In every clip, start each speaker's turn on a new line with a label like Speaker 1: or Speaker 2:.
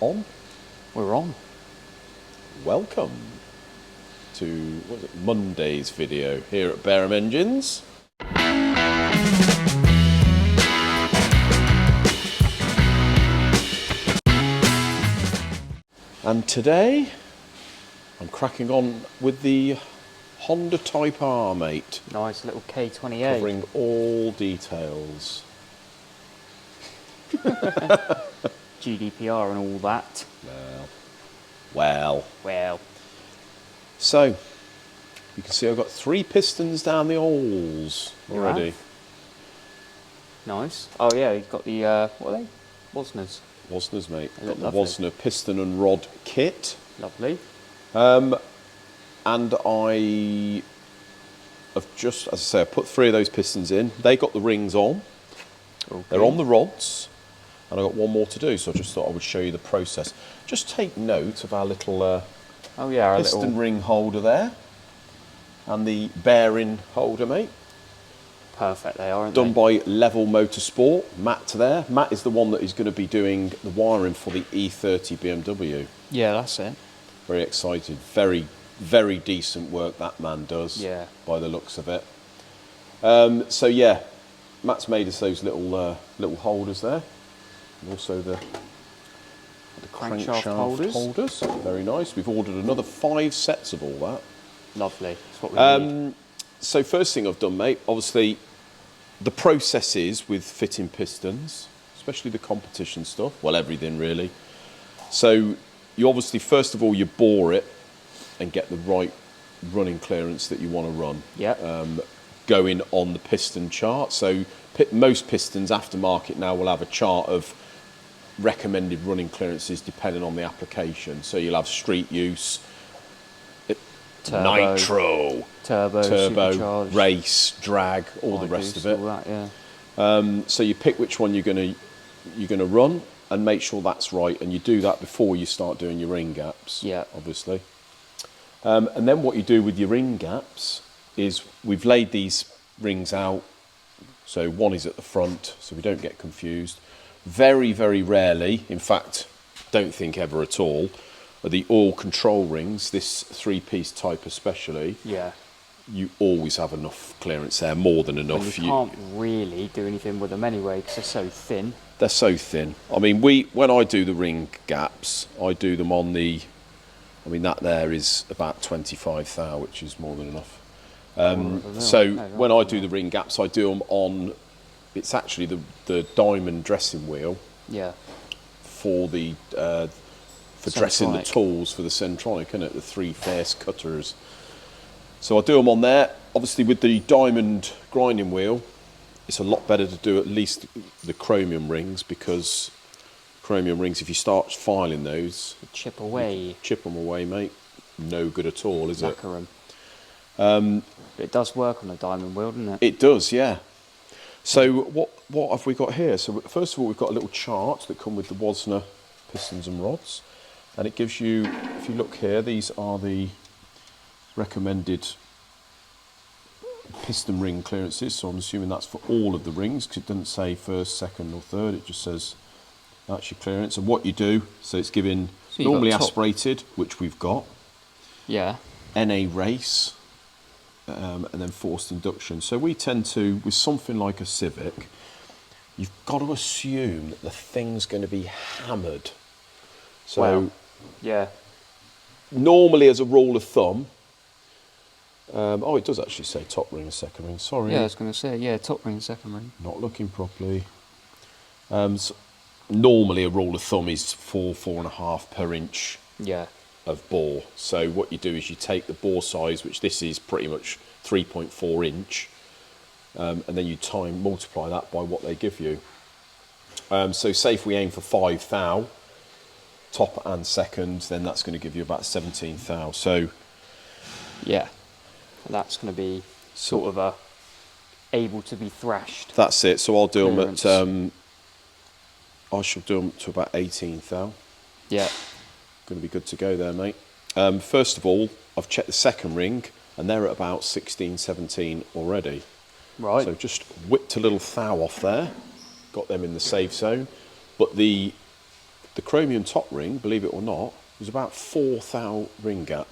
Speaker 1: On?
Speaker 2: We're on.
Speaker 1: Welcome to Monday's video here at Barham Engines. And today I'm cracking on with the Honda Type R, mate.
Speaker 2: Nice little K28.
Speaker 1: Covering all details.
Speaker 2: GDPR and all that.
Speaker 1: Well. So, you can see I've got 3 pistons down the holes already.
Speaker 2: Nice. Oh yeah, you've got the, what are they? Wosners.
Speaker 1: Wosners, mate.
Speaker 2: They
Speaker 1: Got
Speaker 2: look
Speaker 1: the
Speaker 2: lovely.
Speaker 1: Wosner piston and rod kit.
Speaker 2: Lovely.
Speaker 1: And I have just, as I say, I put 3 of those pistons in. They got the rings on.
Speaker 2: Okay.
Speaker 1: They're on the rods. And I've got one more to do, so I just thought I would show you the process. Just take note of our little
Speaker 2: our
Speaker 1: piston
Speaker 2: little
Speaker 1: ring holder there. And the bearing holder, mate.
Speaker 2: Perfect, they are, aren't
Speaker 1: Done
Speaker 2: they?
Speaker 1: by Level Motorsport. Matt there. Matt is the one that is going to be doing the wiring for the E30 BMW.
Speaker 2: Yeah, that's it.
Speaker 1: Very excited. Very, very decent work that man does.
Speaker 2: Yeah.
Speaker 1: By the looks of it. So yeah, Matt's made us those little little holders there. And also the crankshaft holders. Very nice. We've ordered another 5 sets of all that.
Speaker 2: Lovely. That's what we need.
Speaker 1: So first thing I've done, mate, obviously the processes with fitting pistons, especially the competition stuff, well, everything really. So you obviously, first of all, you bore it and get the right running clearance that you want to run.
Speaker 2: Yeah.
Speaker 1: Going on the piston chart. So most pistons aftermarket now will have a chart of recommended running clearances depending on the application. So you'll have street use,
Speaker 2: Turbo,
Speaker 1: nitro,
Speaker 2: turbo,
Speaker 1: race, drag, all the rest of it.
Speaker 2: All that, yeah.
Speaker 1: So you pick which one you're gonna run and make sure that's right, and you do that before you start doing your ring gaps.
Speaker 2: Yeah.
Speaker 1: Obviously. And then what you do with your ring gaps is we've laid these rings out. So one is at the front, so we don't get confused. Very, very rarely, in fact, don't think ever at all, are the all control rings, this 3-piece type especially.
Speaker 2: Yeah.
Speaker 1: You always have enough clearance there, more than enough.
Speaker 2: And you can't really do anything with them anyway because they're so thin.
Speaker 1: They're so thin. I mean, when I do the ring gaps, I do them on the, I mean, that there is about 25 thou, which is more than enough. When I do the ring gaps, I do them on, it's actually the diamond dressing wheel.
Speaker 2: Yeah.
Speaker 1: For the for dressing the tools for the Centronic, isn't it? The 3 face cutters. So I do them on there. Obviously, with the diamond grinding wheel, it's a lot better to do at least the chromium rings, because chromium rings, if you start filing those,
Speaker 2: chip away.
Speaker 1: Chip them away, mate. No good at all, is it?
Speaker 2: It does work on a diamond wheel, doesn't it?
Speaker 1: It does, yeah. So what have we got here? So first of all, we've got a little chart that come with the Wosner pistons and rods, and it gives you, if you look here, these are the recommended piston ring clearances. So I'm assuming that's for all of the rings, because it doesn't say first, second or third. It just says that's your clearance. And what you do, so it's given normally aspirated, which we've got.
Speaker 2: Yeah.
Speaker 1: NA race. And then forced induction. So we tend to, with something like a Civic, you've got to assume that the thing's going to be hammered. So,
Speaker 2: well, yeah.
Speaker 1: Normally, as a rule of thumb, it does actually say top ring and second ring. Sorry.
Speaker 2: Yeah, I was going to say, yeah, top ring and second ring.
Speaker 1: Not looking properly. So normally, a rule of thumb is 4.5 per inch.
Speaker 2: Yeah.
Speaker 1: Of bore. So what you do is you take the bore size, which this is pretty much 3.4 inch, and then you multiply that by what they give you. So say if we aim for 5 thou, top and second, then that's going to give you about 17 thou. So
Speaker 2: yeah, that's going to be sort of able to be thrashed.
Speaker 1: That's it. So I'll do them at, I shall do them to about 18 thou.
Speaker 2: Yeah.
Speaker 1: Going to be good to go there, mate. First of all, I've checked the second ring, and they're at about 16, 17 already.
Speaker 2: Right.
Speaker 1: So just whipped a little thou off there, got them in the safe zone. But the the chromium top ring, believe it or not, was about 4th out ring gap.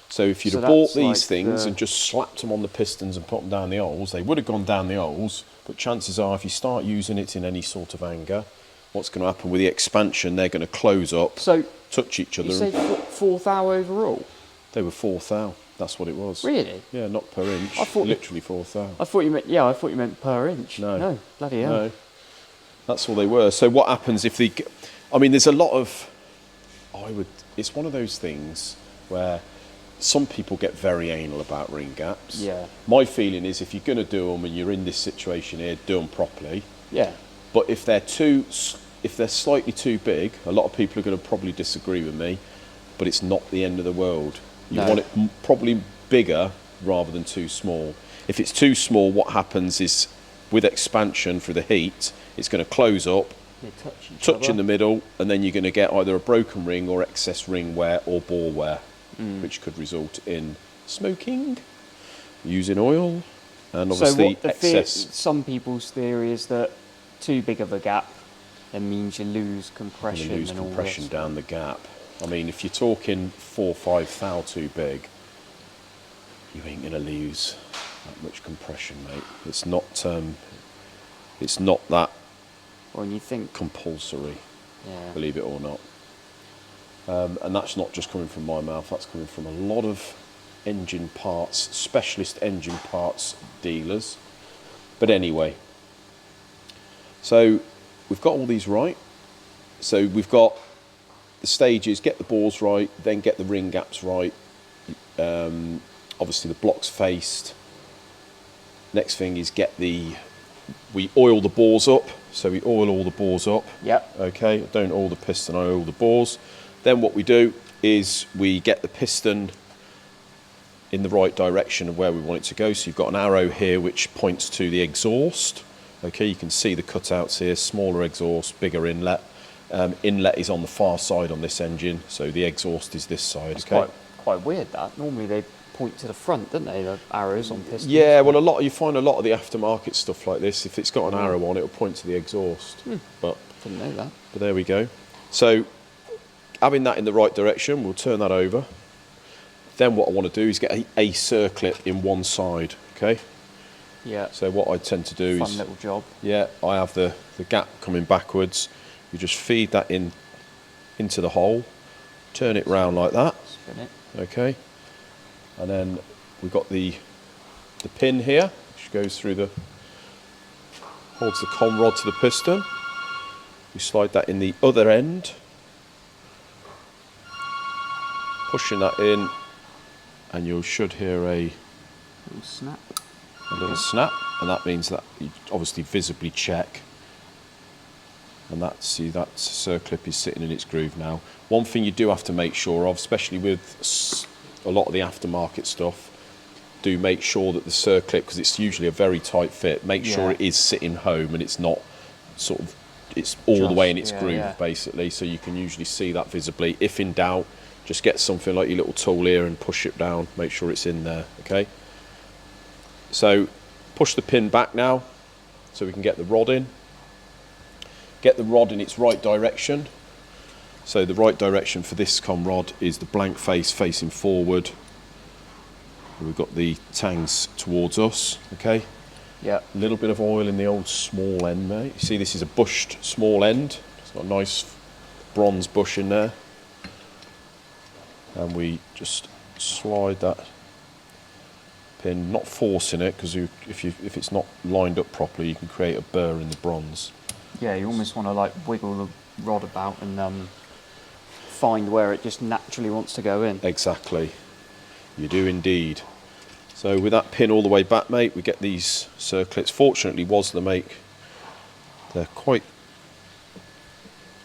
Speaker 1: So if you'd
Speaker 2: So
Speaker 1: have bought
Speaker 2: that's
Speaker 1: these
Speaker 2: like
Speaker 1: things
Speaker 2: the-
Speaker 1: and just slapped them on the pistons and put them down the holes, they would have gone down the holes, but chances are if you start using it in any sort of anger, what's going to happen with the expansion, they're going to close up,
Speaker 2: So
Speaker 1: touch each other.
Speaker 2: you say 4th hour overall?
Speaker 1: They were 4th out, that's what it was.
Speaker 2: Really?
Speaker 1: Yeah, not per inch,
Speaker 2: I thought-
Speaker 1: literally 4th out.
Speaker 2: I thought you meant, yeah, I thought you meant per inch.
Speaker 1: No.
Speaker 2: No, bloody hell.
Speaker 1: No, that's all they were. So what happens if I mean, there's a lot of, it's one of those things where some people get very anal about ring gaps.
Speaker 2: Yeah.
Speaker 1: My feeling is if you're going to do them and you're in this situation here, do them properly.
Speaker 2: Yeah.
Speaker 1: But if they're slightly too big, a lot of people are going to probably disagree with me, but it's not the end of the world. You
Speaker 2: No.
Speaker 1: want it probably bigger rather than too small. If it's too small, what happens is with expansion through the heat, it's going to close up,
Speaker 2: They
Speaker 1: touch in the middle, and then you're going to get either a broken ring or excess ring wear or ball wear, which could result in smoking, using oil, and obviously excess.
Speaker 2: Some people's theory is that too big of a gap then means you lose compression
Speaker 1: You lose
Speaker 2: and all
Speaker 1: compression
Speaker 2: this.
Speaker 1: down the gap. I mean, if you're talking 4 or 5 thou too big, you ain't going to lose that much compression, mate. It's not that
Speaker 2: Well, you think,
Speaker 1: compulsory,
Speaker 2: yeah.
Speaker 1: believe it or not. And that's not just coming from my mouth, that's coming from a lot of engine parts, specialist engine parts dealers. But anyway, so we've got all these right. So we've got the stages, get the bores right, then get the ring gaps right. Obviously the blocks faced. Next thing is we oil the bores up. So we oil all the bores up.
Speaker 2: Yep.
Speaker 1: Okay, I don't oil the piston, I oil the bores. Then what we do is we get the piston in the right direction of where we want it to go. So you've got an arrow here which points to the exhaust. Okay, you can see the cutouts here, smaller exhaust, bigger inlet. Inlet is on the far side on this engine, so the exhaust is this side.
Speaker 2: It's
Speaker 1: Okay.
Speaker 2: quite weird that. Normally they point to the front, don't they? The arrows on pistons.
Speaker 1: Yeah, well, you find a lot of the aftermarket stuff like this. If it's got an arrow on, it'll point to the exhaust. But
Speaker 2: Didn't know that.
Speaker 1: there we go. So having that in the right direction, we'll turn that over. Then what I want to do is get a circlip in one side. Okay.
Speaker 2: Yeah.
Speaker 1: So what I tend to do
Speaker 2: Fun
Speaker 1: is,
Speaker 2: little job.
Speaker 1: yeah, I have the gap coming backwards. You just feed that into the hole, turn it round like that.
Speaker 2: Spin it.
Speaker 1: Okay. And then we've got the pin here, which goes through holds the con rod to the piston. We slide that in the other end, pushing that in, and you should hear a
Speaker 2: Little snap.
Speaker 1: little snap, and that means that you obviously visibly check. And that circlip is sitting in its groove now. One thing you do have to make sure of, especially with a lot of the aftermarket stuff, do make sure that the circlip, because it's usually a very tight fit, make sure
Speaker 2: Yeah.
Speaker 1: it is sitting home and it's not it's all the way in its
Speaker 2: Just,
Speaker 1: groove,
Speaker 2: yeah.
Speaker 1: basically, so you can usually see that visibly. If in doubt, just get something like your little tool here and push it down, make sure it's in there, okay? So push the pin back now so we can get the rod in. Get the rod in its right direction. So the right direction for this com rod is the blank face facing forward. We've got the tangs towards us, okay?
Speaker 2: Yeah.
Speaker 1: A little bit of oil in the old small end, mate. You see this is a bushed small end. It's got a nice bronze bush in there. And we just slide that pin, not forcing it, because if it's not lined up properly, you can create a burr in the bronze.
Speaker 2: Yeah, you almost want to like wiggle the rod about and find where it just naturally wants to go in.
Speaker 1: Exactly. You do indeed. So with that pin all the way back, mate, we get these circlets. Fortunately, Wasler make, they're quite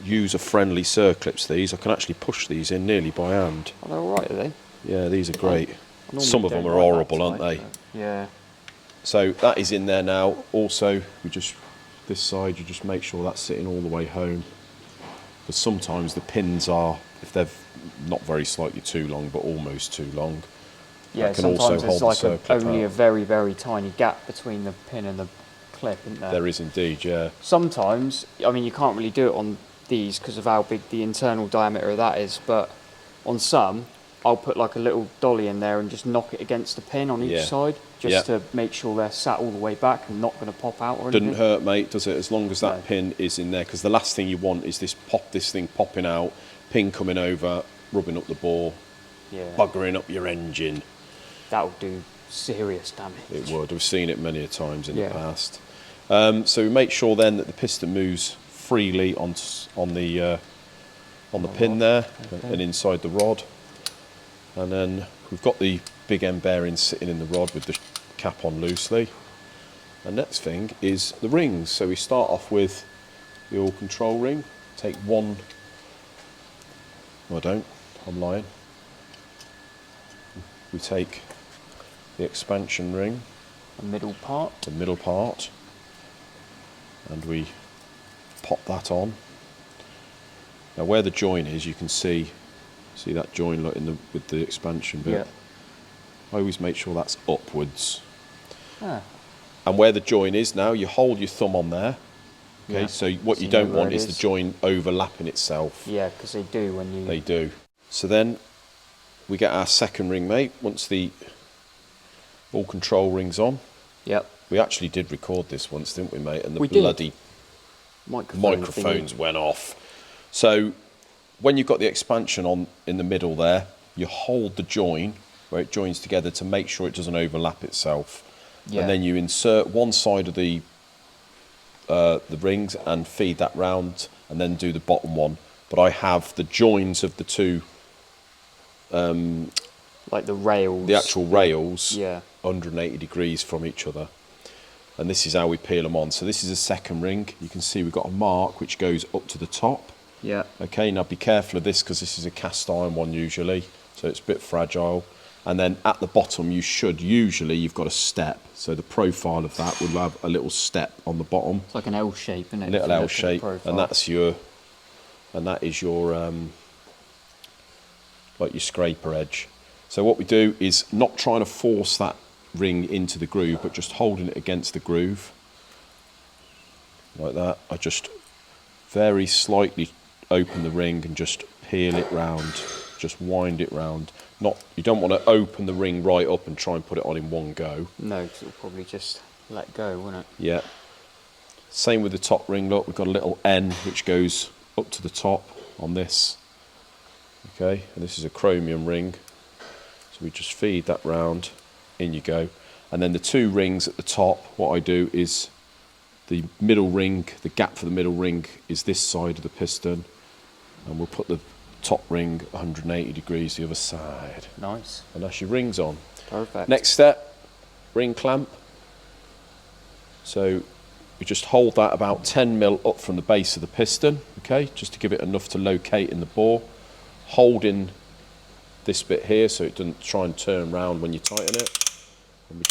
Speaker 1: user-friendly circlips, these. I can actually push these in nearly by hand.
Speaker 2: Oh, they're all right, are they?
Speaker 1: Yeah, these are great.
Speaker 2: I normally
Speaker 1: Some of them
Speaker 2: don't
Speaker 1: are
Speaker 2: like that
Speaker 1: horrible, aren't
Speaker 2: type,
Speaker 1: they?
Speaker 2: but yeah.
Speaker 1: So that is in there now. Also, this side, you just make sure that's sitting all the way home. Because sometimes the pins are, if they're not very slightly too long, but almost too long,
Speaker 2: Yeah,
Speaker 1: that can also
Speaker 2: sometimes there's
Speaker 1: hold the
Speaker 2: like
Speaker 1: circlip
Speaker 2: only a
Speaker 1: out.
Speaker 2: very, very tiny gap between the pin and the clip, isn't there?
Speaker 1: There is indeed, yeah.
Speaker 2: Sometimes, I mean, you can't really do it on these because of how big the internal diameter of that is, but on some, I'll put like a little dolly in there and just knock it against the pin on each side, just to make sure they're sat all the way back and not going to pop out or anything.
Speaker 1: Doesn't hurt, mate, does it? As long as that pin is in there, because the last thing you want is this thing popping out, pin coming over, rubbing up the bore, buggering up your engine. That'll
Speaker 2: do serious damage.
Speaker 1: It would. We've seen it many a times in the past. So we make sure then that the piston moves freely on the pin there and inside the rod. And then we've got the big end bearing sitting in the rod with the cap on loosely. And next thing is the rings. So we start off with the oil control ring. Take one. No, I don't. I'm lying. We take the expansion ring.
Speaker 2: The middle part.
Speaker 1: The middle part. And we pop that on. Now where the join is, you can see that join with the expansion bit. I always make sure that's upwards. And where the join is now, you hold your thumb on there. Okay, so what you don't want is the join overlapping itself.
Speaker 2: Yeah, because they do when you...
Speaker 1: They do. So then we get our second ring, mate, once the all control ring's on.
Speaker 2: Yep.
Speaker 1: We actually did record this once, didn't we, mate? And the bloody microphones went off. So when you've got the expansion on in the middle there, you hold the join where it joins together to make sure it doesn't overlap itself. And then you insert one side of the rings and feed that round, and then do the bottom one. But I have the joins of the two,
Speaker 2: like the rails,
Speaker 1: the actual rails, 180 degrees from each other. And this is how we peel them on. So this is a second ring. You can see we've got a mark which goes up to the top.
Speaker 2: Yeah.
Speaker 1: Okay, now be careful of this because this is a cast iron one usually, so it's a bit fragile. And then at the bottom you've got a step. So the profile of that will have a little step on the bottom.
Speaker 2: It's like an L shape, isn't it?
Speaker 1: A little L shape, and that is your like your scraper edge. So what we do is not trying to force that ring into the groove, but just holding it against the groove like that. I just very slightly open the ring and just peel it round, just wind it round. You don't want to open the ring right up and try and put it on in one go. No,
Speaker 2: because it'll probably just let go, won't it?
Speaker 1: Yeah. Same with the top ring. Look, we've got a little N which goes up to the top on this. Okay, and this is a chromium ring. So we just feed that round, in you go. And then the two rings at the top, what I do is the middle ring, the gap for the middle ring is this side of the piston, and we'll put the top ring 180 degrees the other side.
Speaker 2: Nice.
Speaker 1: And that's your rings on.
Speaker 2: Perfect.
Speaker 1: Next step, ring clamp. So we just hold that about 10 mil up from the base of the piston, okay, just to give it enough to locate in the bore. Holding this bit here so it doesn't try and turn round when you tighten it. And we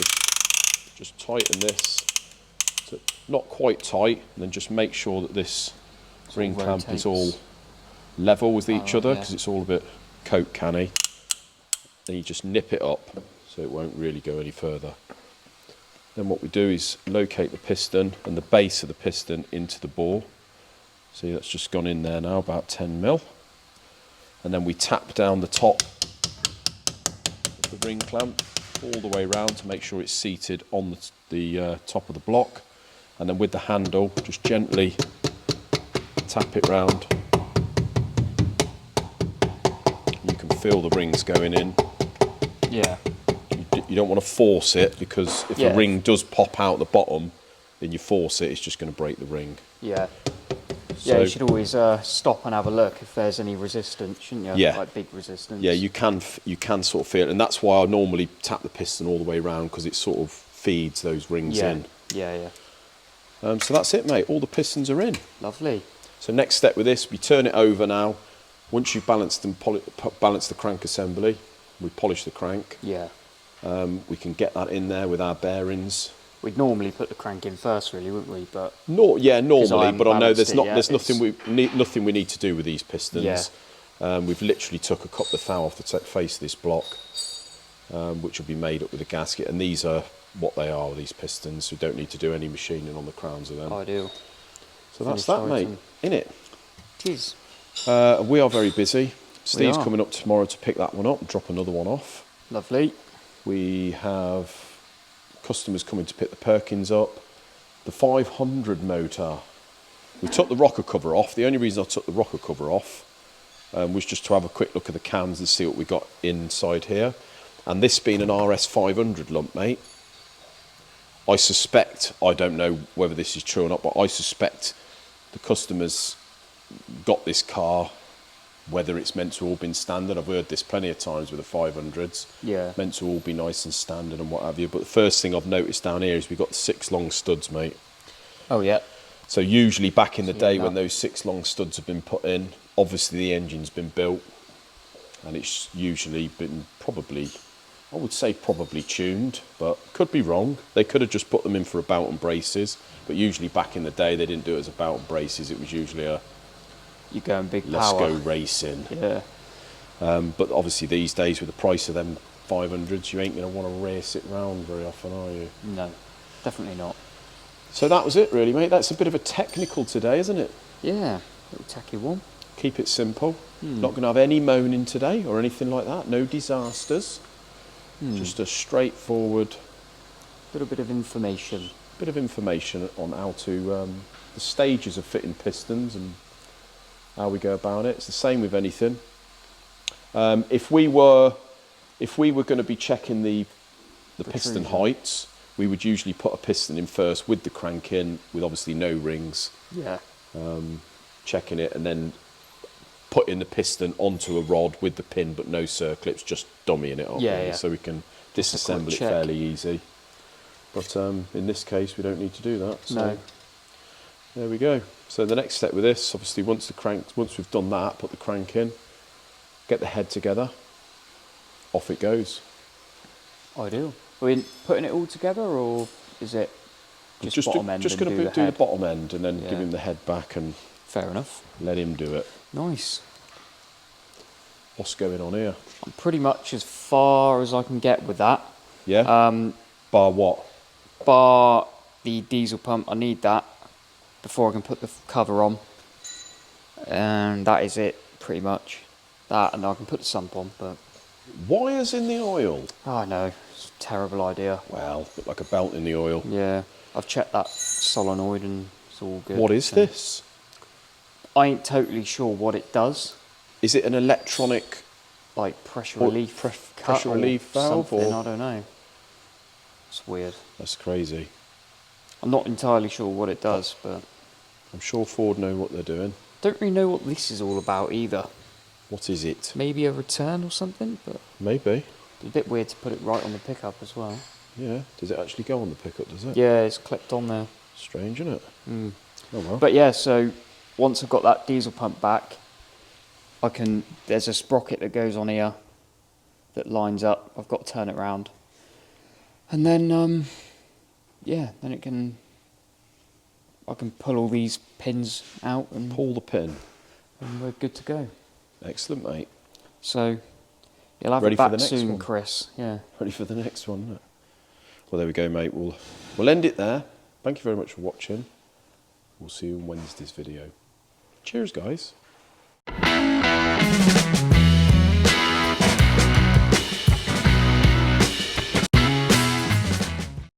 Speaker 1: just tighten this to not quite tight, and then just make sure that this ring clamp is all level with each other, because it's all a bit coke canny. Then you just nip it up so it won't really go any further. Then what we do is locate the piston and the base of the piston into the bore. See, that's just gone in there now, about 10 mil. And then we tap down the top of the ring clamp all the way around to make sure it's seated on the top of the block. And then with the handle, just gently tap it round. You can feel the rings going in.
Speaker 2: Yeah.
Speaker 1: You don't want to force it, because if the ring does pop out the bottom, then you force it, it's just going to break the ring.
Speaker 2: Yeah. So, you should always stop and have a look if there's any resistance, shouldn't you?
Speaker 1: Yeah.
Speaker 2: Like big resistance.
Speaker 1: Yeah, you can sort of feel it, and that's why I normally tap the piston all the way around, because it sort of feeds those rings in.
Speaker 2: Yeah.
Speaker 1: So that's it, mate. All the pistons are in.
Speaker 2: Lovely.
Speaker 1: So next step with this, we turn it over now. Once you've balanced the crank assembly, we polish the crank.
Speaker 2: Yeah.
Speaker 1: We can get that in there with our bearings.
Speaker 2: We'd normally put the crank in first, really, wouldn't we? But
Speaker 1: normally, but I know there's
Speaker 2: nothing
Speaker 1: we need to do with these pistons. Yeah. We've literally took a couple of thou off the face of this block, which will be made up with a gasket, and these are what they are, these pistons. We don't need to do any machining on the crowns of them.
Speaker 2: Ideal.
Speaker 1: So that's that, mate. In it.
Speaker 2: Cheers.
Speaker 1: We are very busy. Steve's
Speaker 2: are.
Speaker 1: coming up tomorrow to pick that one up and drop another one off.
Speaker 2: Lovely.
Speaker 1: We have customers coming to pick the Perkins up. The 500 motor. We took the rocker cover off. The only reason I took the rocker cover off was just to have a quick look at the cams and see what we got inside here. And this being an RS 500 lump, mate, I suspect, I don't know whether this is true or not, but I suspect the customers got this car, whether it's meant to all been standard. I've heard this plenty of times with the 500s.
Speaker 2: Yeah.
Speaker 1: Meant to all be nice and standard and what have you. But the first thing I've noticed down here is we've got 6 long studs, mate.
Speaker 2: Oh, yeah.
Speaker 1: So usually back in the day when those 6 long studs have been put in, obviously the engine's been built and it's usually been probably, I would say probably tuned, but could be wrong. They could have just put them in for a bout and braces, but usually back in the day they didn't do it as a bout and braces. It was usually a
Speaker 2: you're going big
Speaker 1: let's
Speaker 2: power.
Speaker 1: go racing.
Speaker 2: Yeah.
Speaker 1: But obviously these days with the price of them 500s, you ain't going to want to race it round very often, are you?
Speaker 2: No, definitely not.
Speaker 1: So that was it really, mate. That's a bit of a technical today, isn't it?
Speaker 2: Yeah, little tacky one.
Speaker 1: Keep it simple. Not going to have any moaning today or anything like that. No disasters. Just a straightforward
Speaker 2: Little bit of information.
Speaker 1: bit of information on how to the stages of fitting pistons and how we go about it. It's the same with anything. If we were going to be checking the piston heights, we would usually put a piston in first with the crank in, with obviously no rings.
Speaker 2: Yeah.
Speaker 1: Checking it and then putting the piston onto a rod with the pin but no circlips, just dummying it up,
Speaker 2: Yeah.
Speaker 1: so we can disassemble it fairly easy. But in this case we don't need to do that. So
Speaker 2: No.
Speaker 1: there we go. So the next step with this, obviously once we've done that, put the crank in, get the head together, off it goes.
Speaker 2: Ideal. Are we putting it all together, or is it just bottom end?
Speaker 1: Just going to do the bottom end and then give him the head back and
Speaker 2: fair enough.
Speaker 1: let him do it.
Speaker 2: Nice.
Speaker 1: What's going on here?
Speaker 2: I'm pretty much as far as I can get with that.
Speaker 1: Yeah. Bar what?
Speaker 2: Bar the diesel pump. I need that before I can put the cover on, and that is it pretty much. That, and I can put the sump on, but
Speaker 1: Wires in the oil.
Speaker 2: I know, it's a terrible idea.
Speaker 1: Well, look like a belt in the oil.
Speaker 2: Yeah, I've checked that solenoid and it's all good.
Speaker 1: What is this?
Speaker 2: I ain't totally sure what it does.
Speaker 1: Is it an electronic,
Speaker 2: Like pressure
Speaker 1: Or
Speaker 2: relief,
Speaker 1: pressure relief valve,
Speaker 2: something,
Speaker 1: or-
Speaker 2: I don't know. It's weird.
Speaker 1: That's crazy.
Speaker 2: I'm not entirely sure what it does, but
Speaker 1: I'm sure Ford know what they're doing.
Speaker 2: don't really know what this is all about either.
Speaker 1: What is it?
Speaker 2: Maybe a return or something, but
Speaker 1: Maybe.
Speaker 2: it's a bit weird to put it right on the pickup as well.
Speaker 1: Yeah. Does it actually go on the pickup, does it?
Speaker 2: Yeah, it's clipped on there.
Speaker 1: Strange, isn't it?
Speaker 2: Mm.
Speaker 1: Oh well.
Speaker 2: But yeah, so once I've got that diesel pump back, there's a sprocket that goes on here that lines up. I've got to turn it around. And then, then I can pull all these pins out and
Speaker 1: Pull the pin.
Speaker 2: we're good to go.
Speaker 1: Excellent, mate.
Speaker 2: So you'll have
Speaker 1: Ready
Speaker 2: it
Speaker 1: for
Speaker 2: back
Speaker 1: the next
Speaker 2: soon,
Speaker 1: one?
Speaker 2: Chris. Yeah.
Speaker 1: Ready for the next one, isn't it? Well, there we go, mate. We'll end it there. Thank you very much for watching. We'll see you in Wednesday's video. Cheers, guys.